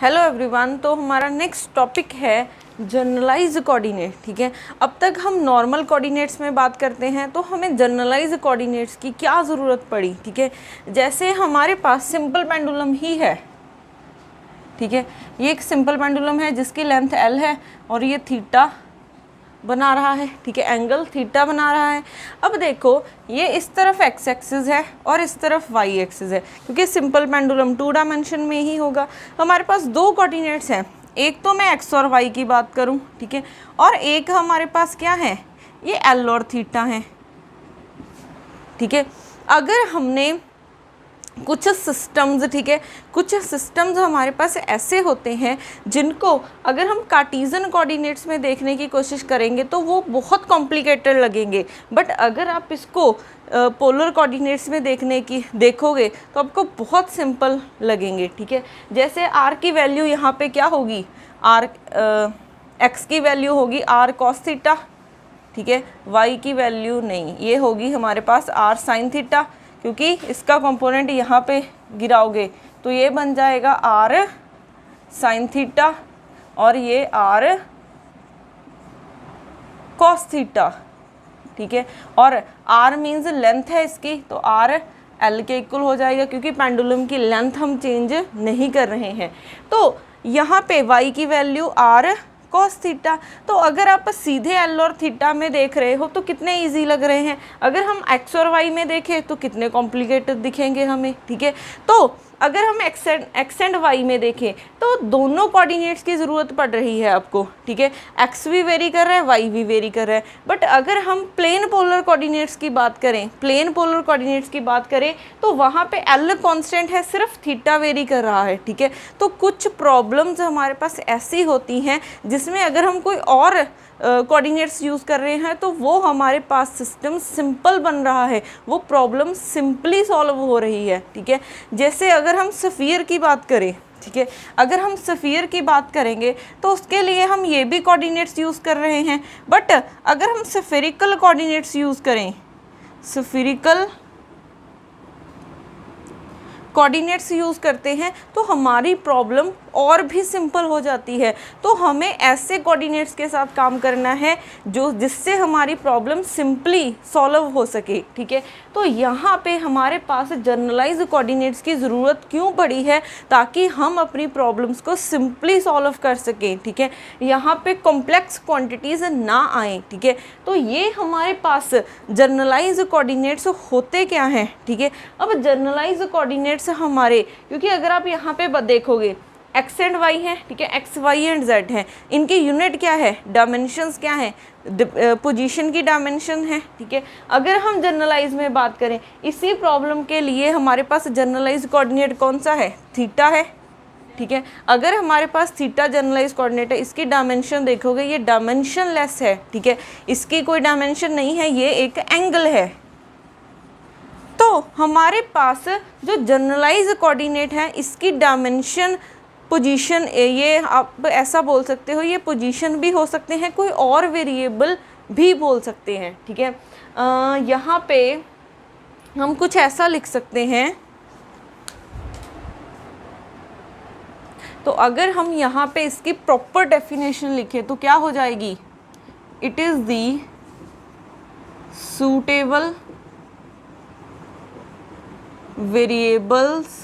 Hello everyone. तो हमारा next topic है जनरलाइज कोऑर्डिनेट। ठीक है, अब तक हम नॉर्मल कोऑर्डिनेट्स में बात करते हैं, तो हमें जनरलाइज कोऑर्डिनेट्स की क्या ज़रूरत पड़ी। ठीक है, जैसे हमारे पास सिंपल पेंडुलम ही है। ठीक है, ये एक सिंपल पेंडुलम है जिसकी लेंथ एल है और ये थीटा बना रहा है। ठीक है, एंगल थीटा बना रहा है। अब देखो, ये इस तरफ एक्स एक्सिस है और इस तरफ वाई एक्सिस है, क्योंकि सिंपल पेंडुलम 2 डायमेंशन में ही होगा। हमारे पास दो कोऑर्डिनेट्स हैं, एक तो मैं एक्स और वाई की बात करूं, ठीक है, और एक हमारे पास क्या है, ये एल और थीटा है। ठीक है, अगर हमने कुछ सिस्टम्स, ठीक है, कुछ सिस्टम्स हमारे पास ऐसे होते हैं जिनको अगर हम कार्टीजन कोऑर्डिनेट्स में देखने की कोशिश करेंगे तो वो बहुत कॉम्प्लिकेटेड लगेंगे, बट अगर आप इसको पोलर कोऑर्डिनेट्स में देखोगे तो आपको बहुत सिंपल लगेंगे। ठीक है, जैसे आर की वैल्यू यहाँ पे क्या होगी, आर एक्स की वैल्यू होगी आर कॉस थीटा। ठीक है, वाई की वैल्यू नहीं, ये होगी हमारे पास आर साइन थीटा, क्योंकि इसका कंपोनेंट यहाँ पे गिराओगे तो ये बन जाएगा आर साइन थीटा और ये आर कॉस थीटा। ठीक है, और आर मीन्स लेंथ है इसकी, तो आर एल के इक्वल हो जाएगा, क्योंकि पेंडुलम की लेंथ हम चेंज नहीं कर रहे हैं। तो यहाँ पे वाई की वैल्यू आर कॉस थीटा। तो अगर आप सीधे एल और थीटा में देख रहे हो तो कितने इजी लग रहे हैं, अगर हम एक्स और वाई में देखें तो कितने कॉम्प्लिकेटेड दिखेंगे हमें। ठीक है, तो अगर हम एक्स एंड वाई में देखें तो दोनों कोऑर्डिनेट्स की ज़रूरत पड़ रही है आपको। ठीक है, एक्स भी वेरी कर रहा है, वाई भी वेरी कर रहा है, बट अगर हम प्लेन पोलर कोऑर्डिनेट्स की बात करें, तो वहाँ पे एल कांस्टेंट है, सिर्फ थीटा वेरी कर रहा है। ठीक है, तो कुछ प्रॉब्लम्स हमारे पास ऐसी होती हैं जिसमें अगर हम कोई और कोऑर्डिनेट्स यूज़ कर रहे हैं तो वो हमारे पास सिस्टम सिंपल बन रहा है, वो प्रॉब्लम सिंपली सॉल्व हो रही है। ठीक है, जैसे अगर हम स्फीयर की बात करें, ठीक है, अगर हम स्फीयर की बात करेंगे तो उसके लिए हम ये भी कोऑर्डिनेट्स यूज़ कर रहे हैं, बट अगर हम स्फेरिकल कोऑर्डिनेट्स यूज़ करें, स्फेरिकल कोऑर्डिनेट्स यूज़ करते हैं तो हमारी प्रॉब्लम और भी सिंपल हो जाती है। तो हमें ऐसे कोऑर्डिनेट्स के साथ काम करना है जिससे हमारी प्रॉब्लम सिंपली सॉल्व हो सके। ठीक है, तो यहाँ पे हमारे पास जनरलाइज कोऑर्डिनेट्स की ज़रूरत क्यों पड़ी है, ताकि हम अपनी प्रॉब्लम्स को सिंपली सॉल्व कर सकें। ठीक है, यहाँ पे कॉम्प्लेक्स क्वांटिटीज़ ना आए। ठीक है, तो ये हमारे पास जनरलाइज कोऑर्डिनेट्स होते क्या हैं। ठीक है, अब जनरलाइज कोऑर्डिनेट्स हमारे, क्योंकि अगर आप यहाँ पे देखोगे एक्स एंड वाई है, ठीक है, एक्स वाई एंड जेड है, इनकी यूनिट क्या है, डायमेंशंस क्या है, पोजीशन की डायमेंशन है। ठीक है, अगर हम जनरलाइज में बात करें, इसी प्रॉब्लम के लिए हमारे पास जनरलाइज कोऑर्डिनेट कौन सा है, थीटा है। ठीक है, अगर हमारे पास थीटा जनरलाइज कोऑर्डिनेट है, इसकी डायमेंशन देखोगे ये डायमेंशन लेस है। ठीक है, इसकी कोई डायमेंशन नहीं है, ये एक एंगल है। तो हमारे पास जो जनरलाइज कोऑर्डिनेट है इसकी डायमेंशन, पोजीशन, ये आप ऐसा बोल सकते हो, ये पोजीशन भी हो सकते हैं, कोई और वेरिएबल भी बोल सकते हैं। ठीक है, यहाँ पे हम कुछ ऐसा लिख सकते हैं, तो अगर हम यहाँ पे इसकी प्रॉपर डेफिनेशन लिखें तो क्या हो जाएगी, it is the suitable variables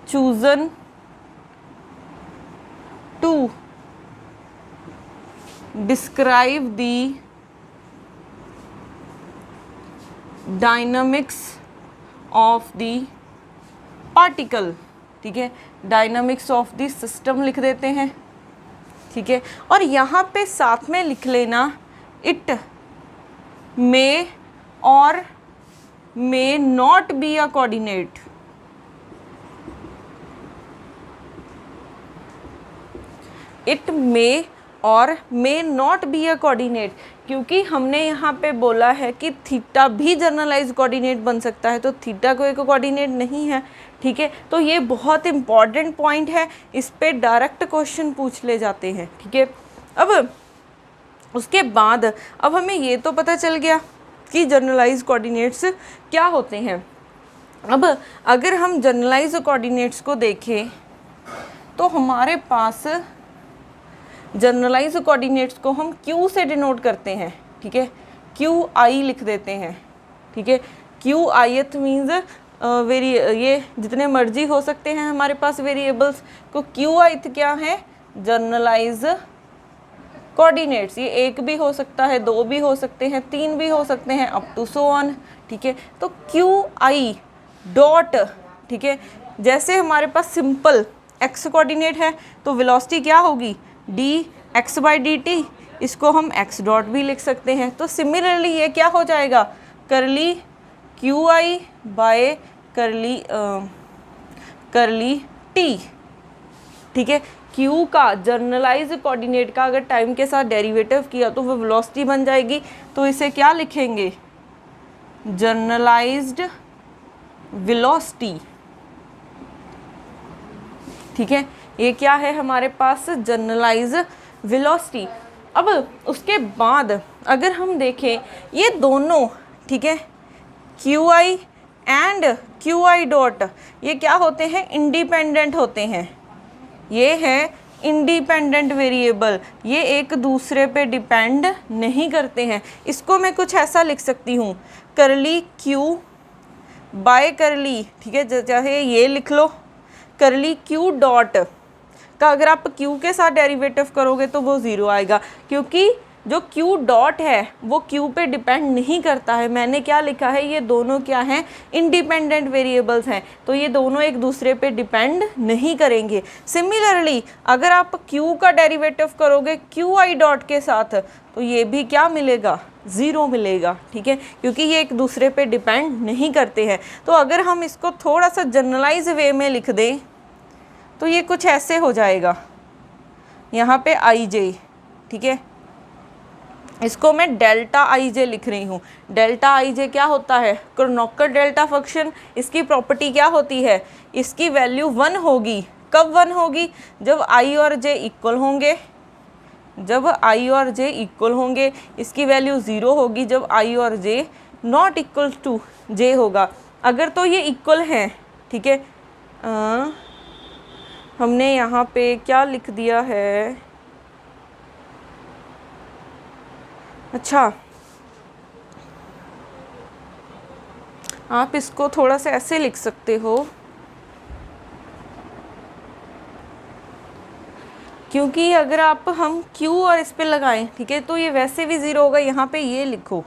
chosen to describe the dynamics of the particle। ठीक है, डायनामिक्स ऑफ द सिस्टम लिख देते हैं। ठीक है, और यहाँ पे साथ में लिख लेना इट मे और may not be a coordinate। It may और may not be a coordinate, क्योंकि हमने यहाँ पे बोला है कि थीटा भी जनरलाइज कोऑर्डिनेट बन सकता है, तो थीटा कोई कोऑर्डिनेट नहीं है। ठीक है, तो ये बहुत इंपॉर्टेंट पॉइंट है, इस पे डायरेक्ट क्वेश्चन पूछ ले जाते हैं। ठीक है, अब उसके बाद अब हमें ये तो पता चल गया कि जनरलाइज कोऑर्डिनेट्स क्या होते हैं। अब अगर हम जनरलाइज कोऑर्डिनेट्स को देखें तो हमारे पास जनरलाइज कोऑर्डिनेट्स को हम क्यू से डिनोट करते हैं, ठीक है, क्यू आई लिख देते हैं, ठीक है। क्यू आईथ मीन्स ये जितने मर्जी हो सकते हैं हमारे पास वेरिएबल्स को क्यू आईथ क्या है, जनरलाइज कोऑर्डिनेट्स। ये एक भी हो सकता है, दो भी हो सकते हैं, तीन भी हो सकते हैं, अप टू सो ऑन, ठीक है। तो क्यू आई डॉट, ठीक है, जैसे हमारे पास सिंपल एक्स कोऑर्डिनेट है तो वेलोसिटी क्या होगी, D x by d T, इसको हम एक्स डॉट भी लिख सकते हैं। तो सिमिलरली ये क्या हो जाएगा, करली क्यू आई बाय करली टी, ठीक है। क्यू का जनरलाइज कोऑर्डिनेट का अगर टाइम के साथ डेरिवेटिव किया तो वो वेलोसिटी बन जाएगी, तो इसे क्या लिखेंगे, जनरलाइज्ड वेलोसिटी, ठीक है। ये क्या है हमारे पास, जनरलाइज वेलोसिटी। अब उसके बाद अगर हम देखें ये दोनों, ठीक है, Q I and Q i dot, ये क्या होते हैं, इंडिपेंडेंट होते हैं। ये है इंडिपेंडेंट वेरिएबल, ये एक दूसरे पे डिपेंड नहीं करते हैं। इसको मैं कुछ ऐसा लिख सकती हूँ, करली क्यू बाय करली, ठीक है, चाहे ये लिख लो, करली क्यू डॉट का अगर आप क्यू के साथ डेरिवेटिव करोगे तो वो ज़ीरो आएगा, क्योंकि जो क्यू डॉट है वो क्यू पे डिपेंड नहीं करता है। मैंने क्या लिखा है, ये दोनों क्या हैं, इंडिपेंडेंट वेरिएबल्स हैं, तो ये दोनों एक दूसरे पे डिपेंड नहीं करेंगे। सिमिलरली अगर आप क्यू का डेरिवेटिव करोगे क्यू आई डॉट के साथ तो ये भी क्या मिलेगा, ज़ीरो मिलेगा, ठीक है, क्योंकि ये एक दूसरे पे डिपेंड नहीं करते हैं। तो अगर हम इसको थोड़ा सा जनरलाइज वे में लिख दें तो ये कुछ ऐसे हो जाएगा, यहाँ पे आई जे, ठीक है, इसको मैं डेल्टा आई जे लिख रही हूँ। डेल्टा आई जे क्या होता है, क्रोनोकर डेल्टा फंक्शन, इसकी प्रॉपर्टी क्या होती है, इसकी वैल्यू 1 होगी। कब 1 होगी, जब आई और जे इक्वल होंगे, जब आई और जे इक्वल होंगे। इसकी वैल्यू 0 होगी जब आई और जे नॉट इक्वल टू जे होगा। अगर तो ये इक्वल हैं, ठीक है, हमने यहाँ पे क्या लिख दिया है, अच्छा आप इसको थोड़ा सा ऐसे लिख सकते हो, क्योंकि अगर हम Q और इस पे लगाएं, ठीक है, तो ये वैसे भी 0 होगा। यहाँ पे ये लिखो,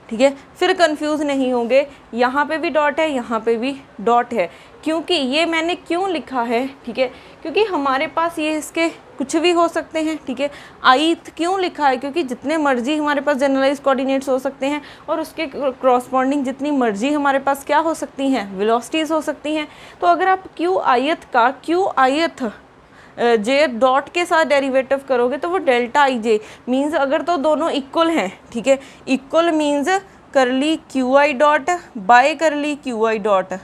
ठीक है, फिर कंफ्यूज नहीं होंगे, यहाँ पे भी डॉट है, यहाँ पे भी डॉट है। क्योंकि ये मैंने क्यों लिखा है, ठीक है, क्योंकि हमारे पास ये इसके कुछ भी हो सकते हैं, ठीक है। आईथ क्यों लिखा है, क्योंकि जितने मर्जी हमारे पास जनरलाइज कोऑर्डिनेट्स हो सकते हैं और उसके क्रॉसपॉन्डिंग जितनी मर्जी हमारे पास क्या हो सकती हैं, वेलोसिटीज़ हो सकती हैं। तो अगर आप क्यू आईथ का क्यू आईथ जे डॉट के साथ डेरिवेटिव करोगे तो वो डेल्टा आई जे मीन्स, अगर तो दोनों इक्वल हैं, ठीक है, इक्वल मीन्स करली q i dot by curly q i dot.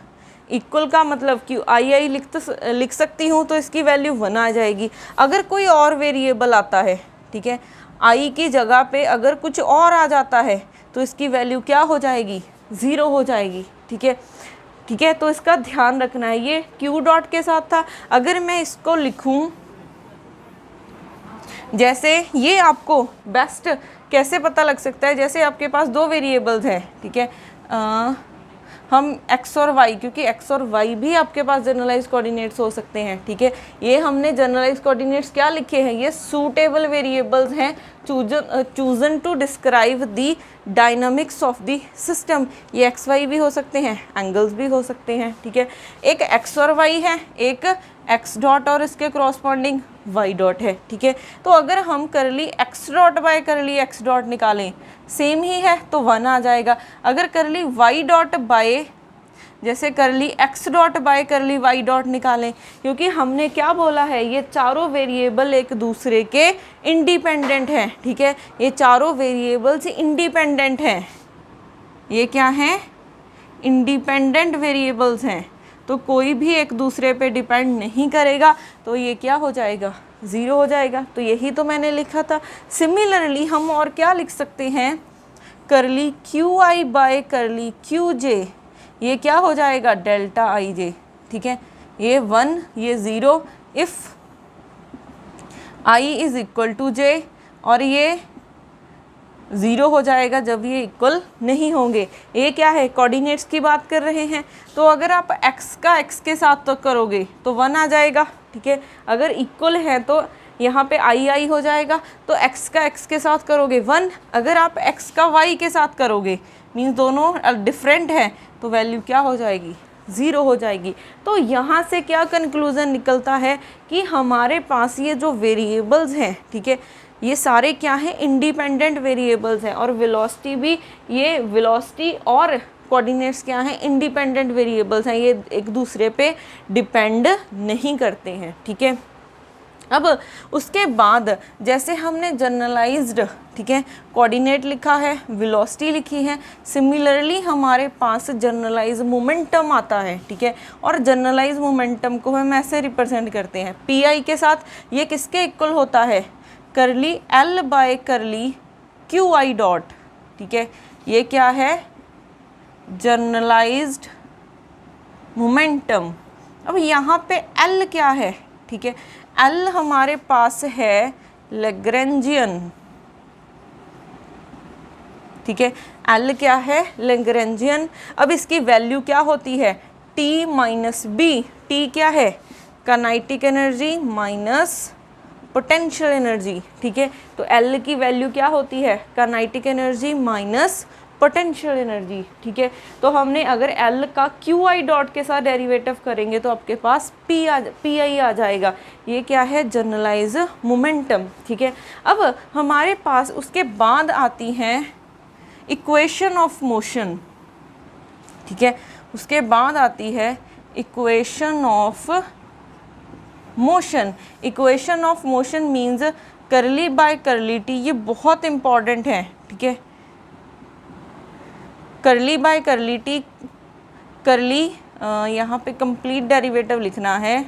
Equal का मतलब क्यू आई लिख सकती हूँ तो इसकी वैल्यू 1 आ जाएगी। अगर कोई और वेरिएबल आता है, ठीक है, आई की जगह पे अगर कुछ और आ जाता है तो इसकी वैल्यू क्या हो जाएगी, 0 हो जाएगी, ठीक है, ठीक है। तो इसका ध्यान रखना है। ये क्यू डॉट के साथ था। अगर मैं इसको लिखूं, जैसे ये आपको बेस्ट कैसे पता लग सकता है, जैसे आपके पास 2 वेरिएबल्स हैं, ठीक है, हम x और y, क्योंकि x और y भी आपके पास जनरलाइज कोऑर्डिनेट्स हो सकते हैं, ठीक है। ये हमने जनरलाइज कोऑर्डिनेट्स क्या लिखे हैं, ये सूटेबल वेरिएबल्स हैं chosen to describe the dynamics of the system. ये एक्स वाई भी हो सकते हैं, एंगल्स भी हो सकते हैं, ठीक है। एक एक्स और वाई है, एक एक्स डॉट और इसके क्रॉसपॉन्डिंग वाई डॉट है, ठीक है। तो अगर हम करली x dot by curly x dot निकालें, सेम ही है तो 1 आ जाएगा। अगर करली वाई डॉट बाय, जैसे curly x dot by curly y dot निकालें, क्योंकि हमने क्या बोला है, ये चारों वेरिएबल एक दूसरे के इंडिपेंडेंट हैं, ठीक है। ये चारों वेरिएबल्स इंडिपेंडेंट हैं। ये क्या हैं, इंडिपेंडेंट वेरिएबल्स हैं, तो कोई भी एक दूसरे पे डिपेंड नहीं करेगा, तो ये क्या हो जाएगा, 0 हो जाएगा। तो यही तो मैंने लिखा था। सिमिलरली हम और क्या लिख सकते हैं, curly q i by curly q j, ये क्या हो जाएगा, डेल्टा आई जे, ठीक है। ये 1, ये 0, if i is equal to j, और ये 0 हो जाएगा जब ये इक्वल नहीं होंगे। ये क्या है, कोऑर्डिनेट्स की बात कर रहे हैं, तो अगर आप x का x के साथ तो करोगे तो 1 आ जाएगा, ठीक है। अगर इक्वल है तो यहाँ पे i हो जाएगा, तो x का x के साथ करोगे 1, अगर आप x का y के साथ करोगे मीन्स दोनों डिफरेंट हैं, तो वैल्यू क्या हो जाएगी, 0 हो जाएगी। तो यहाँ से क्या कंक्लूज़न निकलता है कि हमारे पास ये जो वेरिएबल्स हैं, ठीक है, ये सारे क्या हैं, इंडिपेंडेंट वेरिएबल्स हैं, और वेलोसिटी भी, ये वेलोसिटी और कोऑर्डिनेट्स क्या हैं, इंडिपेंडेंट वेरिएबल्स हैं, ये एक दूसरे पे डिपेंड नहीं करते हैं, ठीक है। अब उसके बाद जैसे हमने जनरलाइज्ड, ठीक है, कोऑर्डिनेट लिखा है, वेलोसिटी लिखी है, सिमिलरली हमारे पास जनरलाइज मोमेंटम आता है, ठीक है। और जनरलाइज मोमेंटम को हम ऐसे रिप्रेजेंट करते हैं पी के साथ। ये किसके इक्वल होता है, curly l by curly q i dot, ठीक है। ये क्या है, जनरलाइज्ड मोमेंटम। अब यहाँ पे एल क्या है, ठीक है, एल हमारे पास है लैग्रेंजियन, ठीक है, एल क्या है, लैग्रेंजियन। अब इसकी वैल्यू क्या होती है, टी माइनस बी, टी क्या है, kinetic energy minus potential energy, ठीक है। तो एल की वैल्यू क्या होती है, kinetic energy minus potential energy, ठीक है। तो हमने अगर एल का क्यू आई डॉट के साथ डेरिवेटिव करेंगे तो आपके पास पी आई आ जाएगा। ये क्या है, जनरलाइज मोमेंटम, ठीक है। अब हमारे पास उसके बाद आती हैं इक्वेशन ऑफ मोशन, ठीक है, उसके बाद आती है equation of motion. Equation of motion means करली बाय करली टी, ये बहुत इंपॉर्टेंट है, ठीक है। करली बाय करली टी, करली यहाँ पे कंप्लीट डेरिवेटिव लिखना है,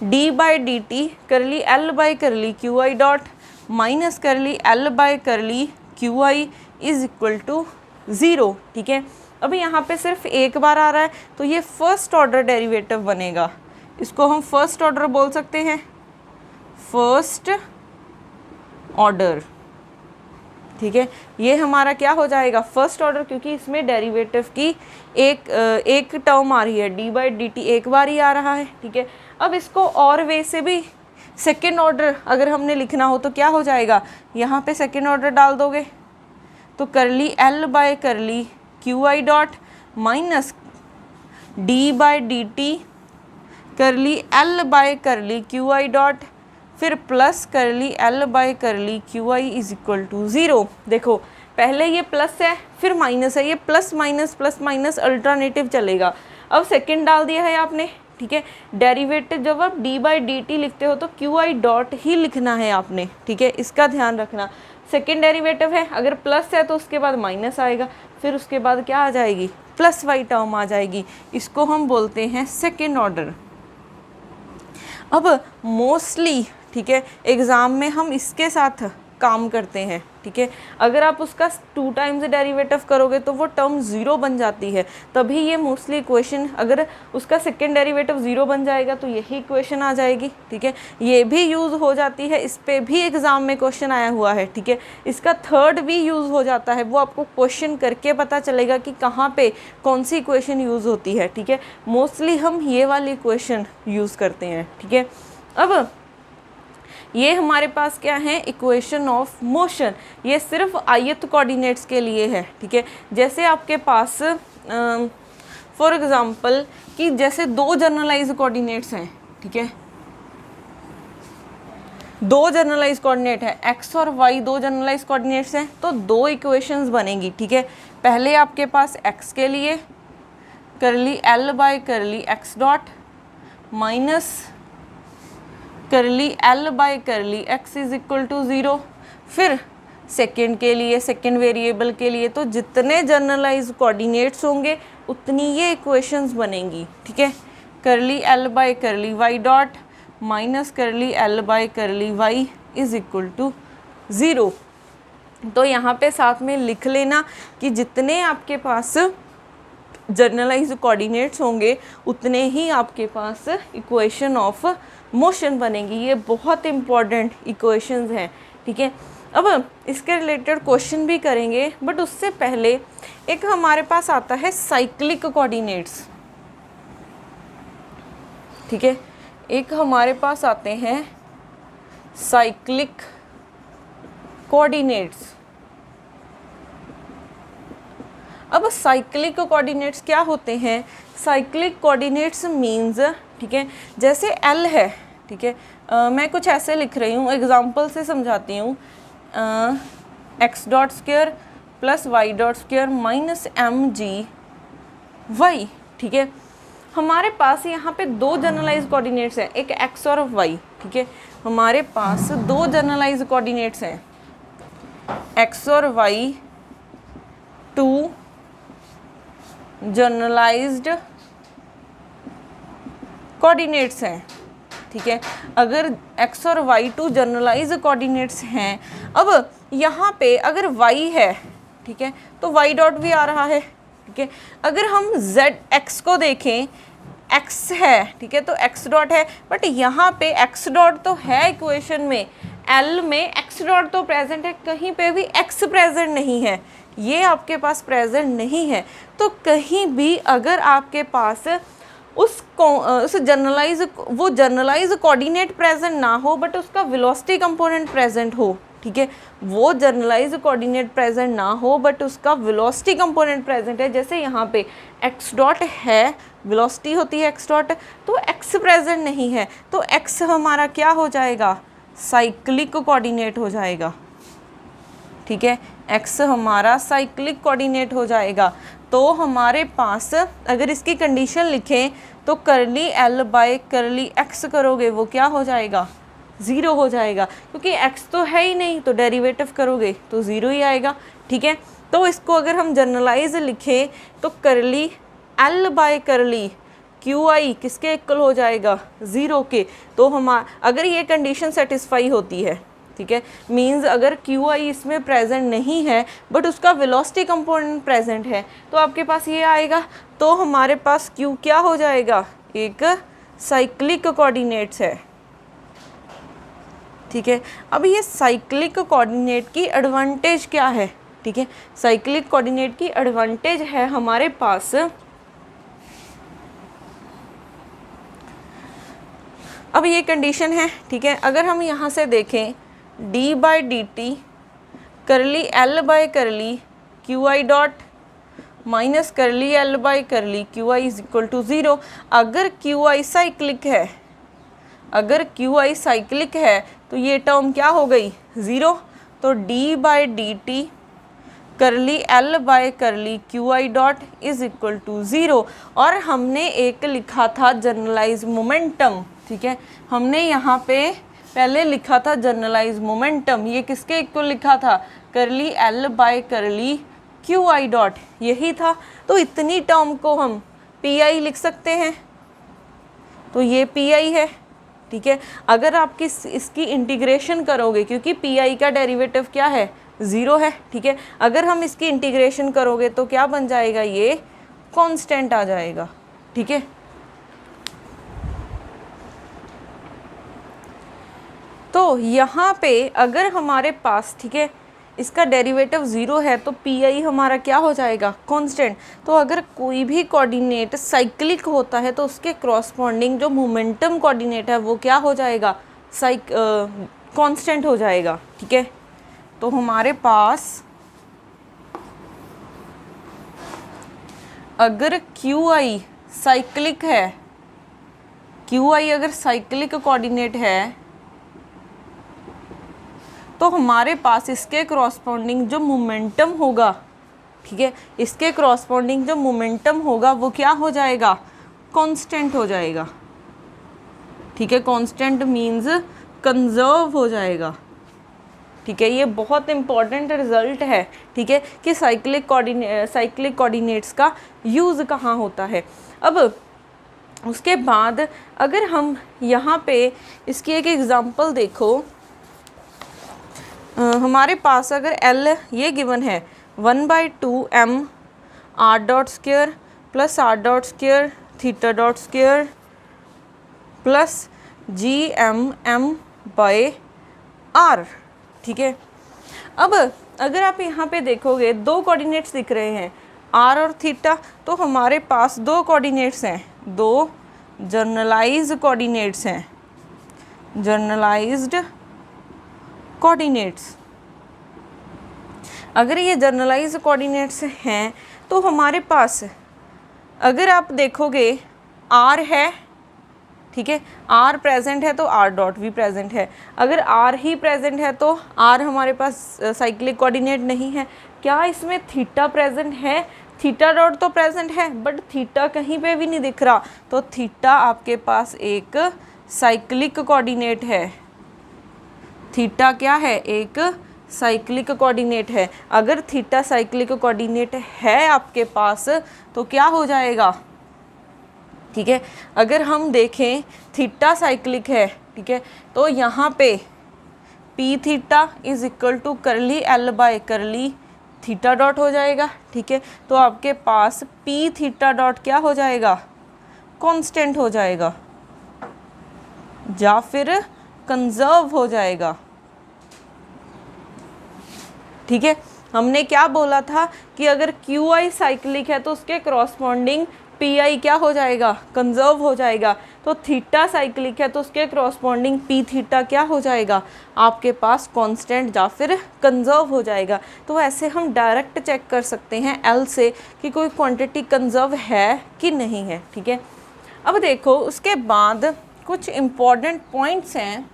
d by d t curly l by curly q i dot minus curly l by curly q i is equal to 0, ठीक है। अभी यहाँ पे सिर्फ एक बार आ रहा है तो ये फर्स्ट ऑर्डर डेरिवेटिव बनेगा, इसको हम फर्स्ट ऑर्डर बोल सकते हैं, फर्स्ट ऑर्डर, ठीक है। ये हमारा क्या हो जाएगा, फर्स्ट ऑर्डर, क्योंकि इसमें डेरिवेटिव की एक टर्म आ रही है, डी बाई डी टी एक बार ही आ रहा है, ठीक है। अब इसको और वे से भी सेकेंड ऑर्डर अगर हमने लिखना हो तो क्या हो जाएगा, यहाँ पे सेकेंड ऑर्डर डाल दोगे तो curly l by curly q i dot minus d by d t curly l by curly q i dot, फिर plus curly l by curly q i is equal to 0। देखो पहले ये plus है फिर minus है, ये plus minus alternative चलेगा। अब सेकंड डाल दिया है आपने, ठीक है। डेरिवेटिव जब आप डी बाई डी टी लिखते हो तो क्यू आई डॉट ही लिखना है आपने, ठीक है, इसका ध्यान रखना। सेकंड डेरिवेटिव है, अगर प्लस है तो उसके बाद माइनस आएगा, फिर उसके बाद क्या आ जाएगी, प्लस वाई टर्म आ जाएगी, इसको हम बोलते हैं सेकेंड ऑर्डर। अब मोस्टली, ठीक है, एग्ज़ाम में हम इसके साथ काम करते हैं, ठीक है। अगर आप उसका 2 टाइम्स डेरिवेटिव करोगे तो वो टर्म 0 बन जाती है, तभी ये मोस्टली इक्वेशन, अगर उसका सेकेंड डेरिवेटिव 0 बन जाएगा तो यही इक्वेशन आ जाएगी, ठीक है। ये भी यूज़ हो जाती है, इस पे भी एग्ज़ाम में क्वेश्चन आया हुआ है, ठीक है। इसका थर्ड भी यूज़ हो जाता है, वो आपको क्वेश्चन करके पता चलेगा कि कहाँ पे कौन सी इक्वेशन यूज़ होती है, ठीक है। मोस्टली हम ये वाली इक्वेशन यूज़ करते हैं, ठीक है। अब ये हमारे पास क्या है, इक्वेशन ऑफ मोशन, ये सिर्फ आयत कोऑर्डिनेट्स के लिए है, ठीक है। जैसे आपके पास फॉर एग्जांपल कि जैसे 2 जनरलाइज कोऑर्डिनेट्स हैं, ठीक है, 2 जनरलाइज कोऑर्डिनेट है, x और y 2 जनरलाइज कोऑर्डिनेट्स हैं, तो 2 इक्वेशंस बनेंगी, ठीक है। पहले आपके पास x के लिए curly l by curly x dot minus curly l by curly x is equal to 0। फिर सेकेंड के लिए, सेकेंड वेरिएबल के लिए, तो जितने जनरलाइज कोऑर्डिनेट्स होंगे उतनी ये इक्वेशंस बनेंगी, ठीक है। Curly l by curly y dot minus curly l by curly y is equal to 0। तो यहाँ पे साथ में लिख लेना कि जितने आपके पास जनरलाइज कोऑर्डिनेट्स होंगे उतने ही आपके पास इक्वेशन ऑफ मोशन बनेगी। ये बहुत इंपॉर्टेंट इक्वेशंस हैं, ठीक है। अब इसके रिलेटेड क्वेश्चन भी करेंगे, बट उससे पहले एक हमारे पास आता है साइक्लिक कोऑर्डिनेट्स, ठीक है। एक हमारे पास आते हैं साइक्लिक कोऑर्डिनेट्स। अब साइक्लिक कोऑर्डिनेट्स क्या होते हैं? साइक्लिक कोऑर्डिनेट्स मींस, ठीक है, जैसे एल है, ठीक है, मैं कुछ ऐसे लिख रही हूँ, एग्जांपल से समझाती हूँ। X dot square plus y dot square minus m g y, ठीक है। हमारे पास यहाँ पे दो जनरलाइज कोऑर्डिनेट्स हैं, एक एक्स और वाई, ठीक है। हमारे पास दो जनरलाइज कोऑर्डिनेट्स हैं, एक्स और वाई, टू जनरलाइज्ड कोऑर्डिनेट्स हैं, ठीक है। अगर x और y टू जनरलाइज कोऑर्डिनेट्स हैं, अब यहाँ पे अगर y है, ठीक है, तो y डॉट भी आ रहा है, ठीक है। अगर हम x को देखें, x है, ठीक है, तो x डॉट है, बट यहाँ पे x डॉट तो है इक्वेशन में, L में x डॉट तो प्रेजेंट है, कहीं पे भी x प्रेजेंट नहीं है, ये आपके पास प्रेजेंट नहीं है। तो कहीं भी अगर आपके पास उस जनरलाइज कोऑर्डिनेट प्रेजेंट ना हो, बट उसका वेलोसिटी कंपोनेंट प्रेजेंट हो, ठीक है, वो जनरलाइज कोऑर्डिनेट प्रेजेंट ना हो बट उसका वेलोसिटी कंपोनेंट प्रेजेंट है, जैसे यहाँ पे x डॉट है, वेलोसिटी होती है x डॉट, तो x प्रेजेंट नहीं है, तो x हमारा क्या हो जाएगा? साइक्लिक कोऑर्डिनेट हो जाएगा, ठीक है। x हमारा साइक्लिक कोऑर्डिनेट हो जाएगा। तो हमारे पास अगर इसकी कंडीशन लिखें तो करली l बाय करली x करोगे वो क्या हो जाएगा? 0 हो जाएगा, क्योंकि x तो है ही नहीं, तो डेरिवेटिव करोगे तो 0 ही आएगा, ठीक है। तो इसको अगर हम जनरलाइज लिखें तो करली l बाय करली क्यू आई किसके इक्वल हो जाएगा? 0 के। तो अगर ये कंडीशन सेटिस्फाई होती है, ठीक है, मींस अगर क्यू आई इसमें प्रेजेंट नहीं है बट उसका वेलोसिटी कंपोनेंट प्रेजेंट है, तो आपके पास ये आएगा। तो हमारे पास क्यू क्या हो जाएगा? एक साइक्लिक कोऑर्डिनेट्स है, ठीक है। अब ये साइक्लिक कोऑर्डिनेट की एडवांटेज क्या है? ठीक है, साइक्लिक कोऑर्डिनेट की एडवांटेज है हमारे पास, अब ये कंडीशन है, ठीक है। अगर हम यहाँ से देखें d by d t curly l by curly q i dot minus curly l by curly q i is equal to 0। अगर क्यू आई साइक्लिक है, अगर क्यू आई साइक्लिक है तो ये टर्म क्या हो गई? 0। तो d by d t curly l by curly q i dot is equal to 0। और हमने एक लिखा था जनरलाइज मोमेंटम, ठीक है, हमने यहाँ पे पहले लिखा था जनरलाइज मोमेंटम, ये किसके इक्वल लिखा था? करली l by curly q i dot, यही था। तो इतनी टर्म को हम पी आई लिख सकते हैं, तो ये पी आई है, ठीक है। अगर आप इसकी इंटीग्रेशन करोगे, क्योंकि पी आई का डेरिवेटिव क्या है? 0 है, ठीक है। अगर हम इसकी इंटीग्रेशन करोगे तो क्या बन जाएगा? ये कांस्टेंट आ जाएगा, ठीक है। तो यहाँ पे अगर हमारे पास, ठीक है, इसका डेरिवेटिव 0 है तो पी आई हमारा क्या हो जाएगा? कांस्टेंट। तो अगर कोई भी कोऑर्डिनेट साइक्लिक होता है तो उसके क्रॉसपॉन्डिंग जो मोमेंटम कोऑर्डिनेट है वो क्या हो जाएगा? कांस्टेंट हो जाएगा, ठीक है। तो हमारे पास अगर क्यू आई साइक्लिक है, क्यू आई अगर साइक्लिक कोऑर्डिनेट है तो हमारे पास इसके क्रॉसपॉन्डिंग जो मोमेंटम होगा, ठीक है, इसके क्रॉसपॉन्डिंग जो मोमेंटम होगा वो क्या हो जाएगा? कांस्टेंट हो जाएगा, ठीक है। कांस्टेंट मींस कंजर्व हो जाएगा, ठीक है। ये बहुत इंपॉर्टेंट रिजल्ट है, ठीक है, कि साइक्लिक कोऑर्डिनेट्स का यूज़ कहाँ होता है। अब उसके बाद अगर हम यहाँ पे इसकी एक एग्जांपल देखो, हमारे पास अगर L ये गिवन है 1/2 m r dot square plus r dot square theta dot square plus GM_m/r, ठीक है। अब अगर आप यहाँ पे देखोगे दो कोऑर्डिनेट्स दिख रहे हैं r और थीटा, तो हमारे पास दो कोऑर्डिनेट्स हैं, दो जर्नलाइज्ड कोऑर्डिनेट्स हैं, जर्नलाइज्ड कोऑर्डिनेट्स। अगर ये जर्नलाइज्ड कोऑर्डिनेट्स हैं तो हमारे पास अगर आप देखोगे r है, ठीक है, r प्रेजेंट है तो r डॉट भी प्रेजेंट है। अगर r ही प्रेजेंट है तो r हमारे पास साइक्लिक कोऑर्डिनेट नहीं है। क्या इसमें थीटा प्रेजेंट है? थीटा डॉट तो प्रेजेंट है बट थीटा कहीं पे भी नहीं दिख रहा, तो थीटा आपके पास एक साइक्लिक कोऑर्डिनेट है। थीटा क्या है? एक साइक्लिक कोऑर्डिनेट है। अगर थीटा साइक्लिक कोऑर्डिनेट है आपके पास तो क्या हो जाएगा, ठीक है। अगर हम देखें थीटा साइक्लिक है, ठीक है, तो यहाँ पे p theta is equal to curly l by curly theta dot हो जाएगा, ठीक है। तो आपके पास पी थीटा डॉट क्या हो जाएगा? कांस्टेंट हो जाएगा या फिर कंजर्व हो जाएगा, ठीक है। हमने क्या बोला था कि अगर क्यू आई साइक्लिक है तो उसके करॉस्पॉन्डिंग पी आई क्या हो जाएगा? कंजर्व हो जाएगा। तो थीटा साइक्लिक है तो उसके करॉस्पॉन्डिंग पी थीटा क्या हो जाएगा? आपके पास कांस्टेंट या फिर कंजर्व हो जाएगा। तो ऐसे हम डायरेक्ट चेक कर सकते हैं एल से कि कोई क्वांटिटी कंजर्व है कि नहीं है, ठीक है। अब देखो उसके बाद कुछ इम्पॉर्टेंट पॉइंट्स हैं।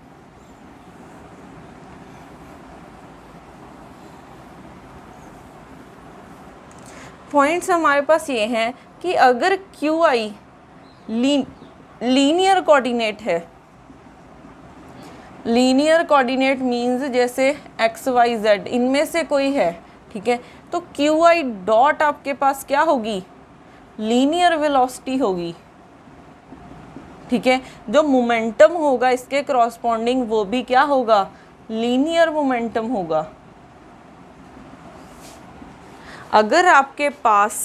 पॉइंट्स हमारे पास ये हैं कि अगर क्यू आई लीनियर कोऑर्डिनेट है, लीनियर कोऑर्डिनेट मीन्स जैसे एक्स वाई जेड इनमें से कोई है, ठीक है, तो क्यू आई डॉट आपके पास क्या होगी? लीनियर वेलोसिटी होगी, ठीक है। जो मोमेंटम होगा इसके करॉस्पॉन्डिंग वो भी क्या होगा? लीनियर मोमेंटम होगा। अगर आपके पास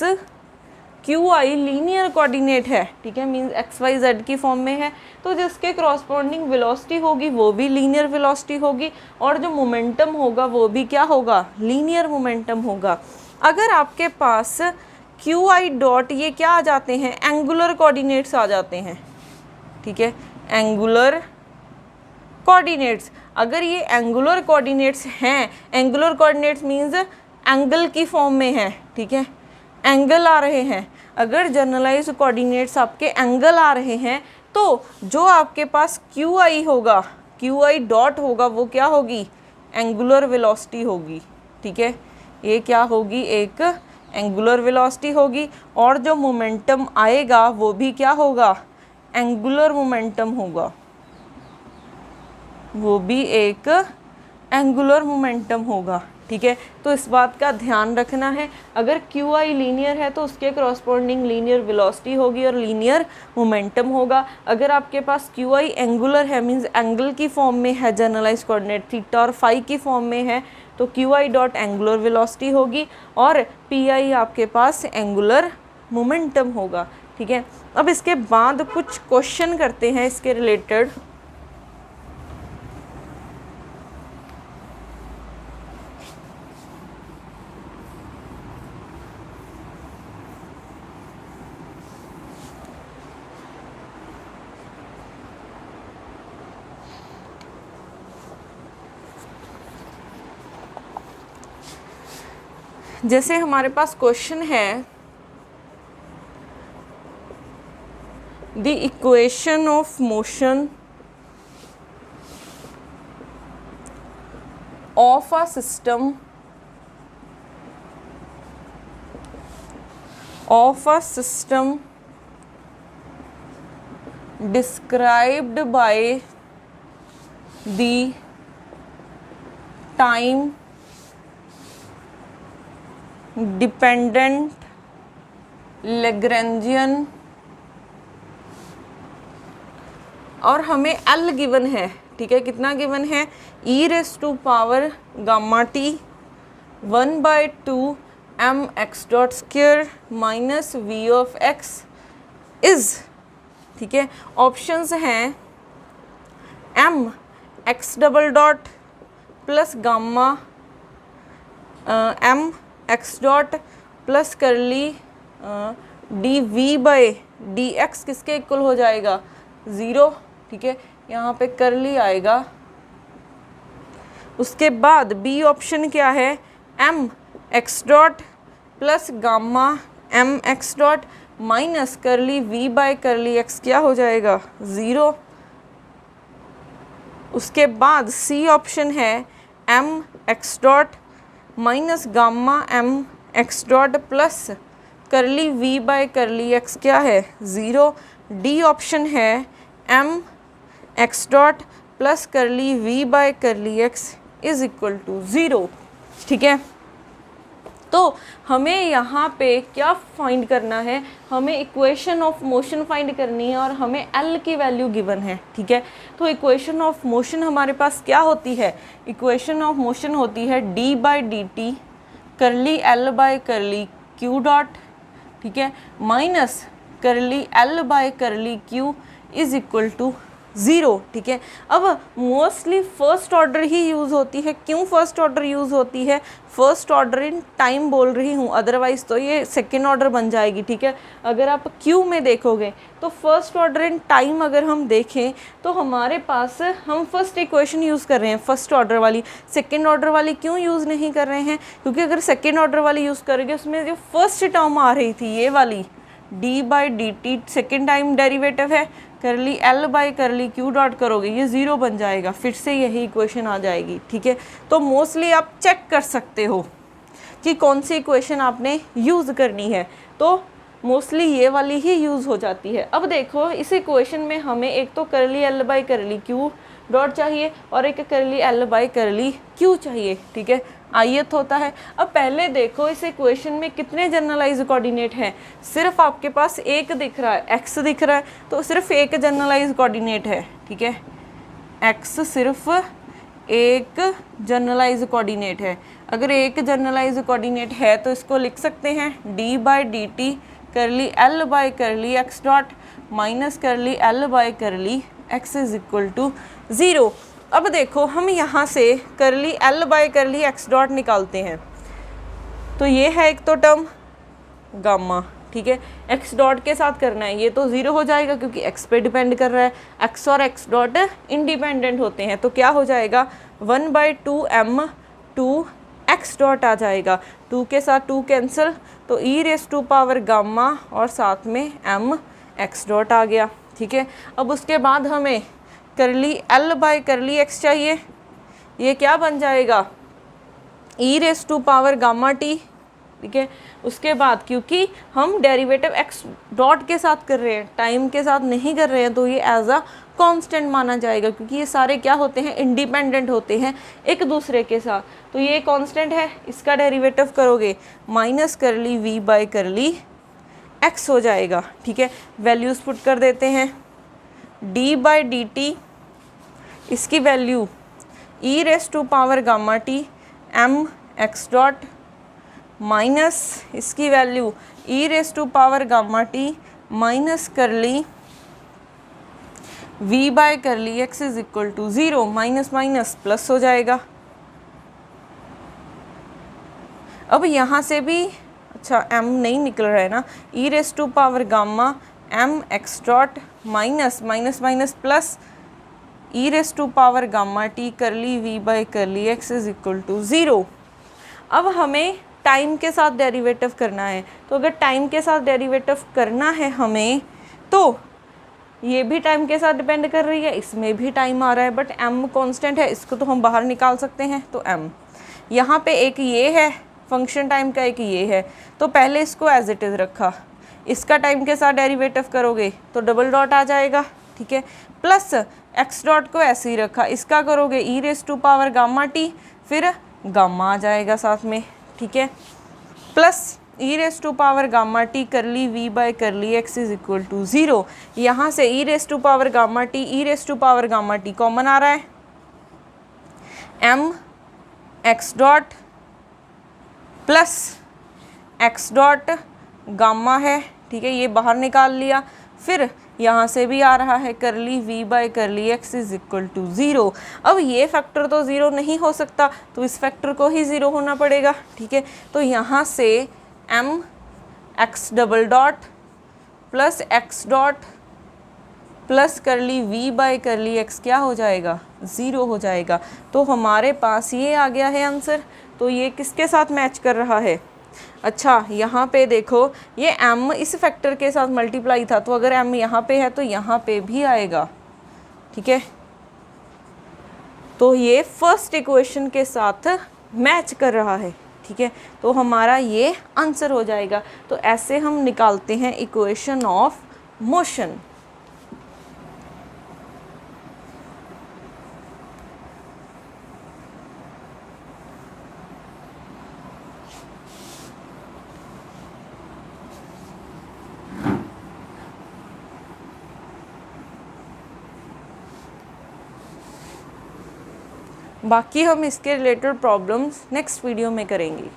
क्यू आई लीनियर कोऑर्डिनेट है, ठीक है, मीन्स एक्स वाई जेड की फॉर्म में है, तो जिसके करॉस्पॉन्डिंग वेलोसिटी होगी वो भी लीनियर वेलोसिटी होगी और जो मोमेंटम होगा वो भी क्या होगा? लीनियर मोमेंटम होगा। अगर आपके पास क्यू आई डॉट ये क्या आ जाते हैं? एंगुलर कोऑर्डिनेट्स आ जाते हैं, ठीक है, एंगुलर कोऑर्डिनेट्स। अगर ये एंगुलर कोऑर्डिनेट्स हैं, एंगुलर कोऑर्डिनेट्स मीन्स एंगल की फॉर्म में है, ठीक है, एंगल आ रहे हैं। अगर जनरलाइज्ड कोऑर्डिनेट्स आपके एंगल आ रहे हैं तो जो आपके पास क्यू आई होगा, क्यू आई डॉट होगा, वो क्या होगी? एंगुलर वेलोसिटी होगी, ठीक है। ये क्या होगी? एक एंगुलर वेलोसिटी होगी और जो मोमेंटम आएगा वो भी क्या होगा? एंगुलर मोमेंटम होगा, वो भी एक एंगुलर मोमेंटम होगा, ठीक है। तो इस बात का ध्यान रखना है, अगर क्यू आई लीनियर है तो उसके करॉस्पॉन्डिंग लीनियर वेलोसिटी होगी और लीनियर मोमेंटम होगा। अगर आपके पास क्यू आई एंगुलर है, मींस एंगल की फॉर्म में है, जनरलाइज्ड कोऑर्डिनेट थीटा और फाई की फॉर्म में है, तो Q i dot angular velocity होगी और पी आई आपके पास एंगुलर मोमेंटम होगा, ठीक है। अब इसके बाद कुछ क्वेश्चन करते हैं इसके रिलेटेड। जैसे हमारे पास क्वेश्चन है, the equation of motion of a system described by the time dependent Lagrangian, और हमें L गिवन है, ठीक है, कितना गिवन है? e raise to power gamma t 1/2 m x dot square minus v of x is, ठीक है, options हैं m x double dot plus gamma m x dot plus curly d v by d x किसके equal हो जाएगा 0, ठीक है, यहाँ पे करली आएगा। उसके बाद बी ऑप्शन क्या है, m x dot plus gamma m x dot minus curly v by curly x क्या हो जाएगा 0। उसके बाद सी ऑप्शन है m x dot minus gamma m x dot plus curly v by curly x क्या है 0। डी ऑप्शन है m x dot plus curly v by curly x is equal to 0, ठीक है। तो हमें यहाँ पे क्या फाइंड करना है, हमें इक्वेशन ऑफ मोशन फाइंड करनी है और हमें एल की वैल्यू गिवन है, ठीक है। तो इक्वेशन ऑफ मोशन हमारे पास क्या होती है, इक्वेशन ऑफ मोशन होती है d by d t curly l by curly q dot, ठीक है, minus curly l by curly q is equal to 0, ठीक है। अब मोस्टली फर्स्ट ऑर्डर ही यूज़ होती है। क्यों फर्स्ट ऑर्डर यूज़ होती है, फर्स्ट ऑर्डर इन टाइम बोल रही हूँ, अदरवाइज तो ये सेकेंड ऑर्डर बन जाएगी, ठीक है। अगर आप क्यू में देखोगे तो फर्स्ट ऑर्डर इन टाइम अगर हम देखें तो हमारे पास हम फर्स्ट इक्वेशन यूज़ कर रहे हैं फर्स्ट ऑर्डर वाली, सेकेंड ऑर्डर वाली क्यों यूज़ नहीं कर रहे हैं, क्योंकि अगर सेकेंड ऑर्डर वाली यूज़ करोगे उसमें जो फर्स्ट टर्म आ रही थी ये वाली D by d T second time derivative है, curly l by curly q dot करोगे ये 0 बन जाएगा, फिर से यही इक्वेशन आ जाएगी, ठीक है। तो मोस्टली आप चेक कर सकते हो कि कौन सी इक्वेशन आपने यूज़ करनी है, तो मोस्टली ये वाली ही यूज़ हो जाती है। अब देखो इस इक्वेशन में हमें एक तो curly l by curly q dot चाहिए और एक करली एल बाई करली क्यू चाहिए, ठीक है, आयत होता है। अब पहले देखो इस इक्वेशन में कितने जनरलाइज कोऑर्डिनेट हैं, सिर्फ आपके पास एक दिख रहा है, एक्स दिख रहा है, तो सिर्फ एक जनरलाइज कोऑर्डिनेट है, ठीक है, एक्स सिर्फ एक जनरलाइज कोऑर्डिनेट है। अगर एक जनरलाइज कोऑर्डिनेट है तो इसको लिख सकते हैं d by d t curly l by curly x dot minus curly l by curly x is equal to 0। अब देखो हम यहाँ से curly l by curly x dot निकालते हैं, तो ये है एक तो टर्म गामा, ठीक है, एक्स डॉट के साथ करना है, ये तो 0 हो जाएगा क्योंकि एक्स पे डिपेंड कर रहा है, एक्स और एक्स डॉट इंडिपेंडेंट होते हैं, तो क्या हो जाएगा 1/2m 2 एक्स डॉट आ जाएगा, 2 के साथ 2 कैंसिल, तो ई रेस टू पावर गामा और साथ में m एक्स डॉट आ गया, ठीक है। अब उसके बाद हमें करली एल बाई करली एक्स चाहिए, ये क्या बन जाएगा e raise to power gamma t, ठीक है। उसके बाद क्योंकि हम डेरिवेटिव एक्स डॉट के साथ कर रहे हैं, टाइम के साथ नहीं कर रहे हैं, तो ये एज अ कांस्टेंट माना जाएगा क्योंकि ये सारे क्या होते हैं, इंडिपेंडेंट होते हैं एक दूसरे के साथ, तो ये कांस्टेंट है, इसका डेरिवेटिव करोगे minus curly v by curly x हो जाएगा, ठीक है। वैल्यूज़ पुट कर देते हैं, डी बाई डी टी इसकी value e raise to power gamma t m x dot minus इसकी value e raise to power gamma t minus curly v by curly x is equal to 0, minus minus plus हो जाएगा। अब यहाँ से भी अच्छा m नहीं निकल रहा है ना, e raise to power gamma m x dot minus minus minus plus e raise to power gamma t curly v by curly x is equal to 0। अब हमें टाइम के साथ डेरिवेटिव करना है, तो अगर टाइम के साथ डेरिवेटिव करना है हमें, तो ये भी टाइम के साथ डिपेंड कर रही है, इसमें भी टाइम आ रहा है, बट m कांस्टेंट है, इसको तो हम बाहर निकाल सकते हैं, तो m यहाँ पे एक ये है फंक्शन टाइम का, एक ये है, तो पहले इसको एज इट इज़ रखा, इसका टाइम के साथ डेरिवेटिव करोगे तो डबल डॉट आ जाएगा, ठीक है, प्लस एक्स डॉट को ऐसे ही रखा, इसका करोगे e raise to power gamma t, फिर गामा आ जाएगा साथ में, ठीक है, plus e raise to power gamma t curly v by curly x is equal to 0। यहाँ से e raise to power gamma t e raise to power gamma t common आ रहा है, m x dot plus x dot gamma है, ठीक है, ये बाहर निकाल लिया। फिर यहाँ से भी आ रहा है curly v by curly x is equal to 0। अब ये फैक्टर तो 0 नहीं हो सकता, तो इस फैक्टर को ही 0 होना पड़ेगा, ठीक है। तो यहाँ से m x double dot plus x dot plus करली v बाय करली x क्या हो जाएगा, 0 हो जाएगा। तो हमारे पास ये आ गया है आंसर। तो ये किसके साथ मैच कर रहा है? अच्छा, यहाँ पे देखो ये m इस फैक्टर के साथ मल्टीप्लाई था, तो अगर m यहाँ पे है तो यहाँ पे भी आएगा, ठीक है। तो ये फर्स्ट इक्वेशन के साथ मैच कर रहा है, ठीक है। तो हमारा ये आंसर हो जाएगा। तो ऐसे हम निकालते हैं इक्वेशन ऑफ मोशन। बाकी हम इसके रिलेटेड प्रॉब्लम्स नेक्स्ट वीडियो में करेंगे।